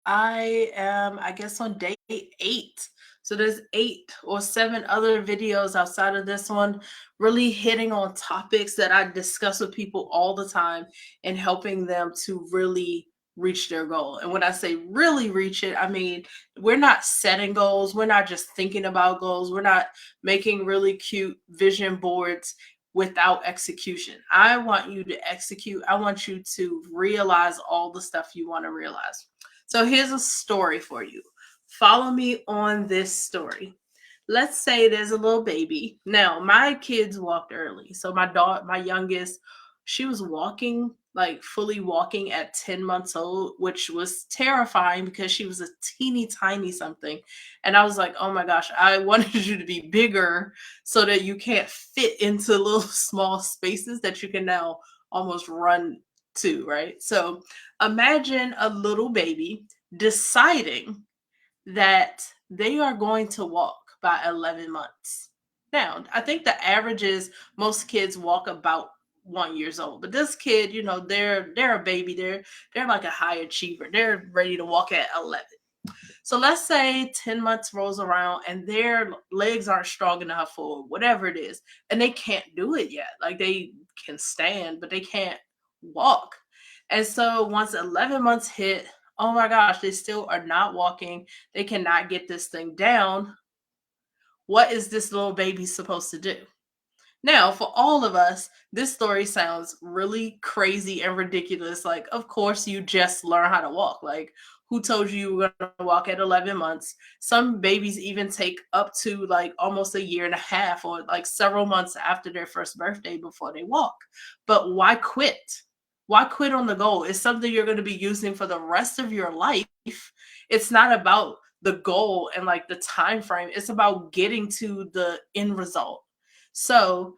I am, I guess, on day 8. So there's 8 or 7 other videos outside of this one, really hitting on topics that I discuss with people all the time and helping them to really reach their goal. And when I say really reach it, I mean, we're not setting goals, we're not just thinking about goals, we're not making really cute vision boards without execution. I want you to execute. I want you to realize all the stuff you want to realize. So here's a story for you. Follow me on this story. Let's say there's a little baby. Now, my kids walked early. So my daughter, my youngest, she was walking, like fully walking at 10 months old, which was terrifying because she was a teeny tiny something. And I was like, oh my gosh, I wanted you to be bigger so that you can't fit into little small spaces that you can now almost run to, right? So imagine a little baby deciding that they are going to walk by 11 months. Now, I think the average is most kids walk about 1 years old, but this kid, they're a baby. They're like a high achiever. They're ready to walk at 11. So let's say 10 months rolls around and their legs aren't strong enough or whatever it is, and they can't do it yet. Like they can stand, but they can't walk. And so once 11 months hit, oh my gosh, they still are not walking. They cannot get this thing down. What is this little baby supposed to do? Now, for all of us, this story sounds really crazy and ridiculous. Like, of course, you just learn how to walk. Like, who told you were going to walk at 11 months? Some babies even take up to like almost a year and a half or like several months after their first birthday before they walk. But why quit? Why quit on the goal? It's something you're going to be using for the rest of your life. It's not about the goal and like the time frame. It's about getting to the end result. So,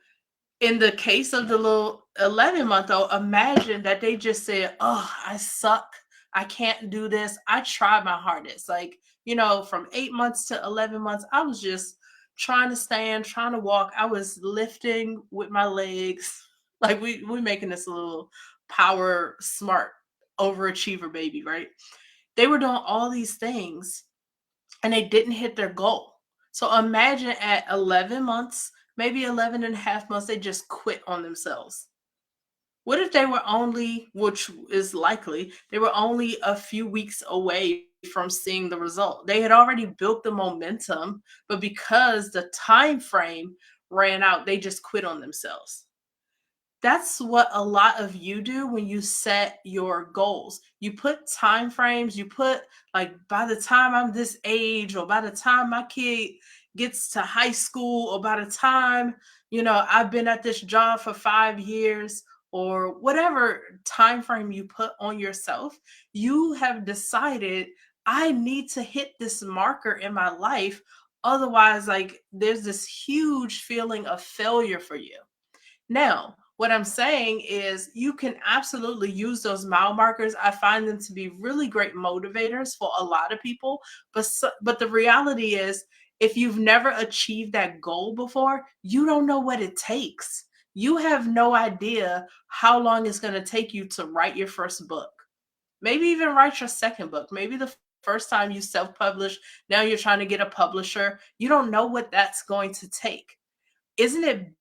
in the case of the little 11-month-old, imagine that they just said, "Oh, I suck. I can't do this. I tried my hardest." Like, from 8 months to 11 months, I was just trying to stand, trying to walk. I was lifting with my legs. Like we making this little power smart overachiever baby, right? They were doing all these things and they didn't hit their goal. So imagine at 11 months, maybe 11 and a half months, they just quit on themselves. What if they were only, which is likely, they were only a few weeks away from seeing the result? They had already built the momentum, but because the time frame ran out, they just quit on themselves. That's what a lot of you do when you set your goals. You put time frames, you put like by the time I'm this age, or by the time my kid gets to high school, or by the time, I've been at this job for 5 years, or whatever time frame you put on yourself, you have decided I need to hit this marker in my life. Otherwise, like there's this huge feeling of failure for you. Now, what I'm saying is you can absolutely use those mile markers. I find them to be really great motivators for a lot of people, but the reality is if you've never achieved that goal before, you don't know what it takes. You have no idea how long it's going to take you to write your first book. Maybe even write your second book. Maybe the first time you self-publish, now you're trying to get a publisher. You don't know what that's going to take. Isn't it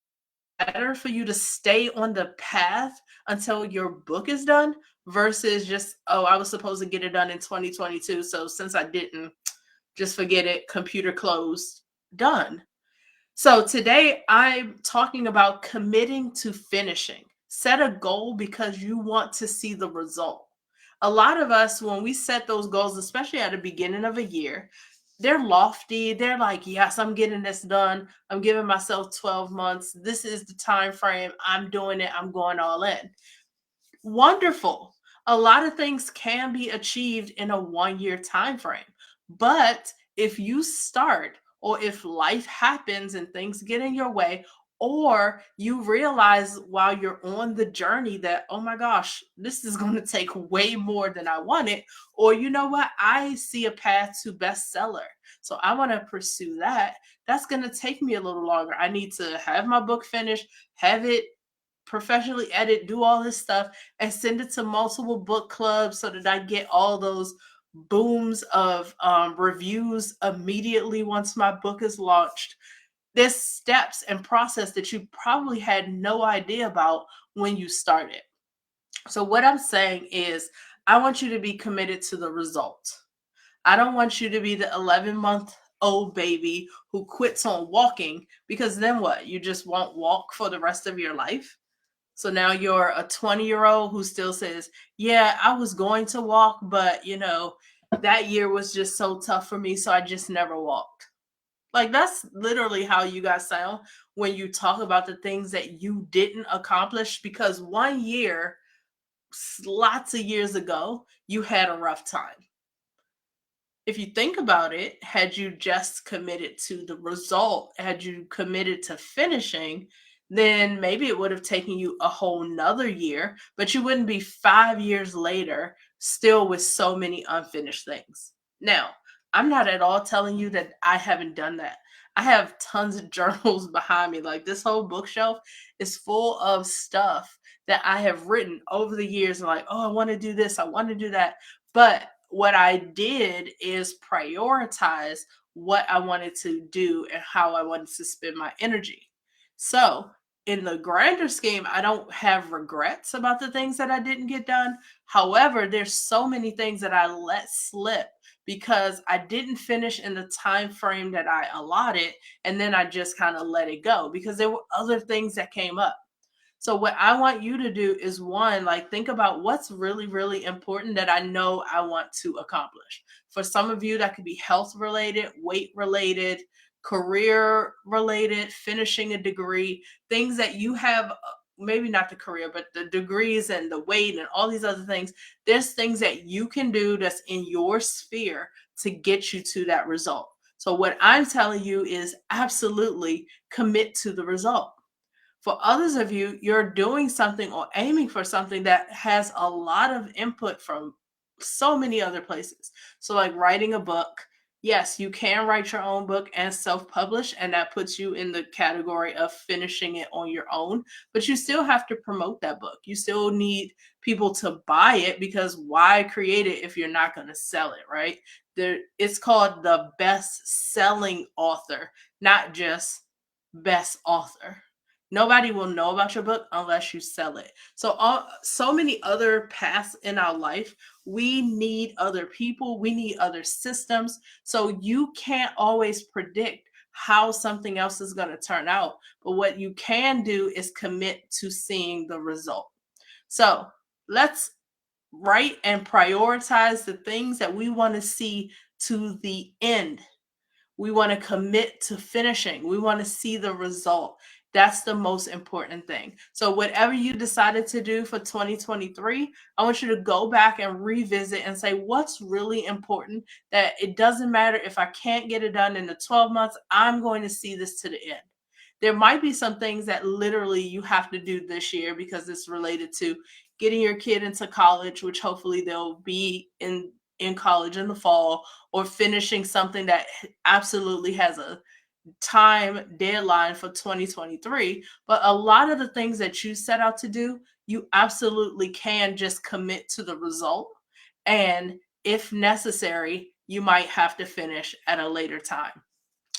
better for you to stay on the path until your book is done versus just, oh, I was supposed to get it done in 2022. So since I didn't, just forget it, computer closed, done. So today I'm talking about committing to finishing. Set a goal because you want to see the result. A lot of us, when we set those goals, especially at the beginning of a year, they're lofty. They're like, yes, I'm getting this done. I'm giving myself 12 months. This is the time frame. I'm doing it. I'm going all in. Wonderful. A lot of things can be achieved in a 1 year time frame. But if you start, or if life happens and things get in your way, or you realize while you're on the journey that, oh my gosh, this is going to take way more than I wanted, or you know what, I see a path to bestseller. So I want to pursue that. That's going to take me a little longer. I need to have my book finished, have it professionally edit, do all this stuff, and send it to multiple book clubs so that I get all those booms of reviews immediately once my book is launched. There's steps and process that you probably had no idea about when you started. So, what I'm saying is, I want you to be committed to the result. I don't want you to be the 11-month-old baby who quits on walking, because then what? You just won't walk for the rest of your life. So now you're a 20-year-old who still says, yeah, I was going to walk, but that year was just so tough for me. So I just never walked. Like, that's literally how you guys sound when you talk about the things that you didn't accomplish, because one year, lots of years ago, you had a rough time. If you think about it, had you just committed to the result, had you committed to finishing, then maybe it would have taken you a whole nother year, but you wouldn't be 5 years later still with so many unfinished things. Now, I'm not at all telling you that I haven't done that. I have tons of journals behind me. Like, this whole bookshelf is full of stuff that I have written over the years, and like, oh, I want to do this, I want to do that. But what I did is prioritize what I wanted to do and how I wanted to spend my energy. So, in the grander scheme, I don't have regrets about the things that I didn't get done. However, there's so many things that I let slip because I didn't finish in the time frame that I allotted, and then I just kind of let it go because there were other things that came up. So what I want you to do is, one, like, think about what's really, really important that I know I want to accomplish. For some of you, that could be health related, weight related, career related, finishing a degree, things that you have, maybe not the career, but the degrees and the weight and all these other things. There's things that you can do that's in your sphere to get you to that result. So what I'm telling you is absolutely commit to the result. For others of you, you're doing something or aiming for something that has a lot of input from so many other places. So, like writing a book, yes, you can write your own book and self publish, and that puts you in the category of finishing it on your own. But you still have to promote that book. You still need people to buy it, because why create it if you're not going to sell it, right? It's called the best selling author, not just best author. Nobody will know about your book unless you sell it. So many other paths in our life. We need other people. We need other systems. So you can't always predict how something else is going to turn out. But what you can do is commit to seeing the result. So let's write and prioritize the things that we want to see to the end. We want to commit to finishing. We want to see the result. That's the most important thing. So, whatever you decided to do for 2023, I want you to go back and revisit and say, what's really important? That it doesn't matter if I can't get it done in the 12 months, I'm going to see this to the end. There might be some things that literally you have to do this year because it's related to getting your kid into college, which hopefully they'll be in college in the fall, or finishing something that absolutely has a time deadline for 2023. But a lot of the things that you set out to do, you absolutely can just commit to the result. And if necessary, you might have to finish at a later time.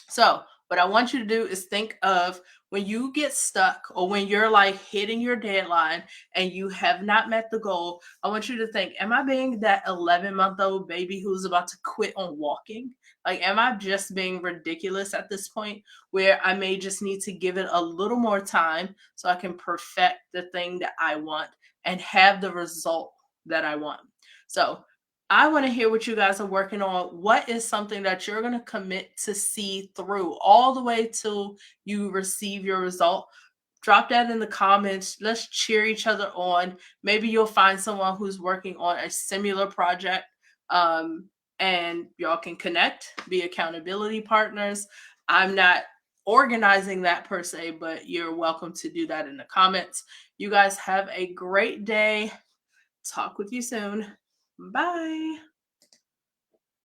So, what I want you to do is think of when you get stuck or when you're like hitting your deadline and you have not met the goal. I want you to think, am I being that 11-month-old baby who's about to quit on walking? Like, am I just being ridiculous at this point where I may just need to give it a little more time so I can perfect the thing that I want and have the result that I want? So, I want to hear what you guys are working on. What is something that you're going to commit to see through all the way till you receive your result? Drop that in the comments. Let's cheer each other on. Maybe you'll find someone who's working on a similar project, um, and y'all can connect, be accountability partners. I'm not organizing that per se, but you're welcome to do that in the comments. You guys have a great day. Talk with you soon. Bye.